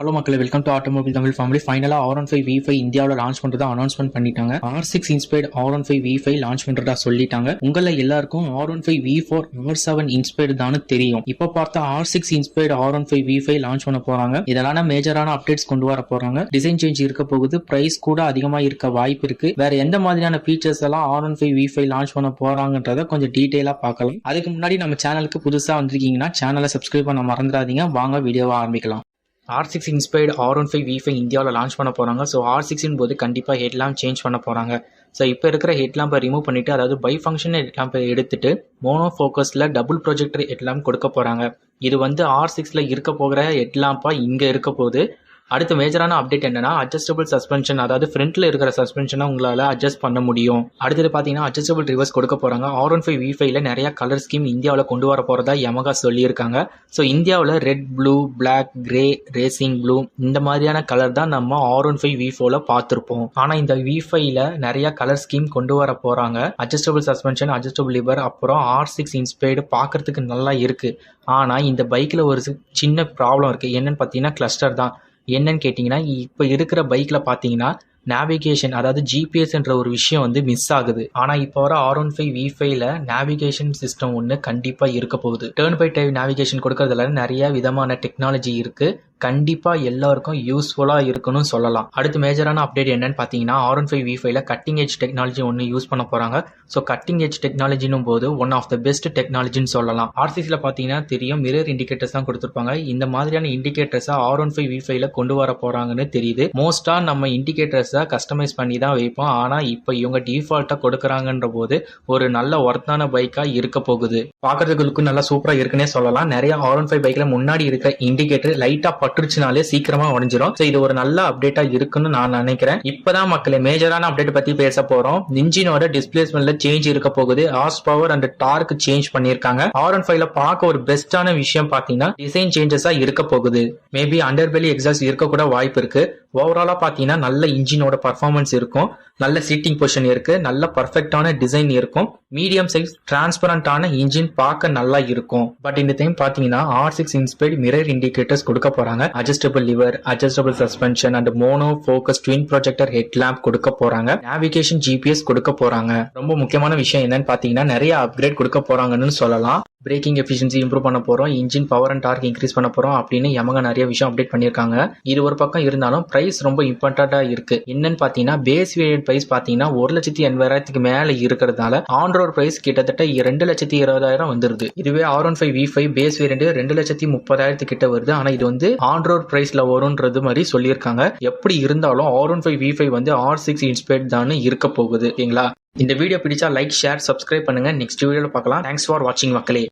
Hello மக்களே, welcome to automobile Tamil family. ஃபைனலாக R15 V5 இந்தியாவில் லான்ச் பண்ணுறதா அனௌன்ஸ்மெண்ட் பண்ணிட்டாங்க. R6 inspired R15 V5 launch பண்ணுறதா சொல்லிட்டாங்க. உங்களை எல்லாருக்கும் R15 V4 R7 இன்ஸ்பைர்டு தான் தெரியும். இப்போ பார்த்தா R6 inspired R15 V5 launch பண்ண போறாங்க. இதெல்லாம் மேஜரான அப்டேட்ஸ் கொண்டு வர போறாங்க. டிசைன் சேஞ்ச் இருக்க போகுது. பிரைஸ் கூட அதிகமாக இருக்க வாய்ப்பு இருக்கு. வேற எந்த மாதிரியான ஃபீச்சர்ஸ் எல்லாம் R15 V5 லான்ச் பண்ண போறாங்கன்றத கொஞ்சம் டீட்டெயிலா பார்க்கலாம். அதுக்கு முன்னாடி நம்ம சேனலுக்கு புதுசா வந்திருக்கீங்கன்னா சேனலை சப்ஸ்கிரைப் பண்ண மறந்துடாதீங்க. வாங்க வீடியோவை ஆரம்பிக்கலாம். R6 இன்ஸ்பைர்டு R15 V5 இந்தியாவில் லான்ச் பண்ண போகிறாங்க. ஸோ R6 போது கண்டிப்பாக ஹெட்லாம்ப் சேஞ்ச் பண்ண போகிறாங்க. ஸோ இப்போ இருக்கிற ஹெட்லாம்பை ரிமூவ் பண்ணிவிட்டு, அதாவது பை ஃபங்க்ஷன் ஹெட்லாம்பை எடுத்துட்டு மோனோ ஃபோக்கஸில் டபுள் ப்ரொஜெக்டர் ஹெட்லாம்ப் கொடுக்க போகிறாங்க. இது வந்து R6ல் இருக்க போகிற ஹெட்லாம்பாக இங்கே இருக்க போகுது. அடுத்த மேஜரான அப்டேட் என்னன்னா, அட்ஜஸ்டபிள் சஸ்பென்ஷன், அதாவது ஃப்ரண்ட்ல இருக்கிற சஸ்பென்ஷனை உங்களால் அட்ஜஸ்ட் பண்ண முடியும். அடுத்தது பார்த்தீங்கன்னா அட்ஜஸ்டபிள் ரிவர்ஸ் கொடுக்க போறாங்க. R15 V5ல நிறைய கலர் ஸ்கீம் இந்தியாவில் கொண்டு வர போறதா யமகா சொல்லியிருக்காங்க. ஸோ இந்தியாவில் red, blue, black, grey, racing blue இந்த மாதிரியான கலர் தான் நம்ம R15 V4ல பார்த்துருப்போம். ஆனால் இந்த V5ல நிறைய கலர் ஸ்கீம் கொண்டு வர போறாங்க. அட்ஜஸ்டபிள் சஸ்பென்ஷன், அட்ஜஸ்டபிள் லிவர், அப்புறம் R6 இன்ஸ்பைர்டு பார்க்கறதுக்கு நல்லா இருக்கு. ஆனால் இந்த பைக்கில் ஒரு சின்ன ப்ராப்ளம் இருக்கு. என்னன்னு பார்த்தீங்கன்னா கிளஸ்டர் தான். என்னன்னு கேட்டிங்கன்னா, இப்போ இருக்கிற பைக்கில் பார்த்தீங்கன்னா நேவிகேஷன், அதாவது ஜிபிஎஸ்ன்ற ஒரு விஷயம் வந்து மிஸ் ஆகுது. ஆனால் இப்போ வர R15 V5ல நேவிகேஷன் சிஸ்டம் ஒன்று கண்டிப்பாக இருக்க போகுது. டர்ன் பை டைம் நேவிகேஷன் கொடுக்கறதுல நிறைய விதமான டெக்னாலஜி இருக்கு. கண்டிப்பாக எல்லாருக்கும் யூஸ்ஃபுல்லாக இருக்குன்னு சொல்லலாம். அடுத்து மேஜரான அப்டேட் என்னன்னு பார்த்தீங்கன்னா, R15 V5ல கட்டிங் எட்ஜ் டெக்னாலஜி ஒன்று யூஸ் பண்ண போகிறாங்க. ஸோ கட்டிங் எட்ஜ் டெக்னாலஜினும் போது ஒன் ஆஃப் த பெஸ்ட் டெக்னாலஜின்னு சொல்லலாம். R6ல பார்த்தீங்கன்னா தெரியும், மிரர் இண்டிகேட்டர்ஸ் தான் கொடுத்துருப்பாங்க. இந்த மாதிரியான இண்டிகேட்டர்ஸை R15 V5ல கொண்டு வர போகிறாங்கன்னு தெரியுது. மோஸ்ட்டாக நம்ம இண்டிகேட்டர்ஸை கஸ்டமைஸ் பண்ணி தான் வைப்போம். ஆனால் இப்போ இவங்க டிஃபால்ட்டாக கொடுக்குறாங்கன்ற போது ஒரு நல்ல ஒர்த்தான பைக்காக இருக்க போகுது. பார்க்கறதுக்கு நல்லா சூப்பராக இருக்குன்னே சொல்லலாம். நிறைய R15 பைக்கில் முன்னாடி இருக்க இண்டிகேட்டர் லைட்டாக பட்டுருச்சுனாலே சீக்கிரமா உடஞ்சிரும். இது ஒரு நல்ல அப்டேட்டா இருக்குன்னு நான் நினைக்கிறேன். இப்பதான் மக்களே மேஜரான அப்டேட் பத்தி பேச போறோம். இன்ஜினோட டிஸ்பிளேஸ்மெண்ட்ல சேஞ்ச் இருக்க போகுது. Horsepower and torque change பண்ணிருக்காங்க. R15ல பார்க்க ஒரு பெஸ்டான விஷயம் பாத்தீங்கன்னா டிசைன் சேஞ்சஸா இருக்க போகுது. மேபி அண்டர்பெலி எக்ஸாஸ்ட் இருக்க கூட வாய்ப்பு இருக்கு. ஓவராலா பாத்தீங்கன்னா நல்ல இன்ஜினோட பர்ஃபார்மன்ஸ் இருக்கும். நல்ல சீட்டிங் பொசிஷன் இருக்கு. நல்ல பர்ஃபெக்டான டிசைன் இருக்கும். மீடியம் சைஸ் டிரான்ஸ்பரண்டான இன்ஜின் பார்க்க நல்லா இருக்கும். பட் இந்த டைம் பாத்தீங்கன்னா R6 இன்ஸ்பைர்டு மிரர் இண்டிகேட்டர்ஸ் கொடுக்க போறாங்க. Adjustable liver, adjustable suspension and mono focus twin projector headlamp கொடுக்க போறாங்க. நேவிகேஷன் ஜிபிஎஸ் கொடுக்க போறாங்க. ரொம்ப முக்கியமான விஷயம் என்னன்னு பாத்தீங்கன்னா, நிறைய அப்கிரேட் கொடுக்க போறாங்கன்னு சொல்லலாம். பிரேக்கிங் எஃபிஷியன்சி இம்ப்ரூவ் பண்ண போறோம், engine power and torque increase பண்ண போறோம் அப்படின்னு யமகா நிறைய விஷயம் அப்டேட் பண்ணிருக்காங்க. இது ஒரு பக்கம் இருந்தாலும் பிரைஸ் ரொம்ப இம்பார்ட்டண்டா இருக்கு. என்னன்னு பாத்தீங்கன்னா, பேஸ் வேரியன்ட் பிரைஸ் பாத்தீங்கன்னா 1,80,000 மேல இருக்கிறதுனால ஆன் ரோட் பிரைஸ் கிட்டத்தட்ட 2,20,000 வந்துருது. இதுவே R15 V5 பேஸ் வேரியன்ட் 2,30,000 கிட்ட வருது. ஆனா இது வந்து ஆன் ரோட் பிரைஸ்ல வரும்ன்றது மாதிரி சொல்லியிருக்காங்க. எப்படி இருந்தாலும் R15 V5 வந்து R6 இன்ஸ்பைர்ட் தான் இருக்க போகுது. ஓகேங்களா? இந்த வீடியோ பிடிச்சா லைக், ஷேர், சப்ஸ்கிரைப் பண்ணுங்க. நெக்ஸ்ட் வீடியோல பார்க்கலாம். தேங்க்ஸ் ஃபார் வாட்சிங் மக்களே.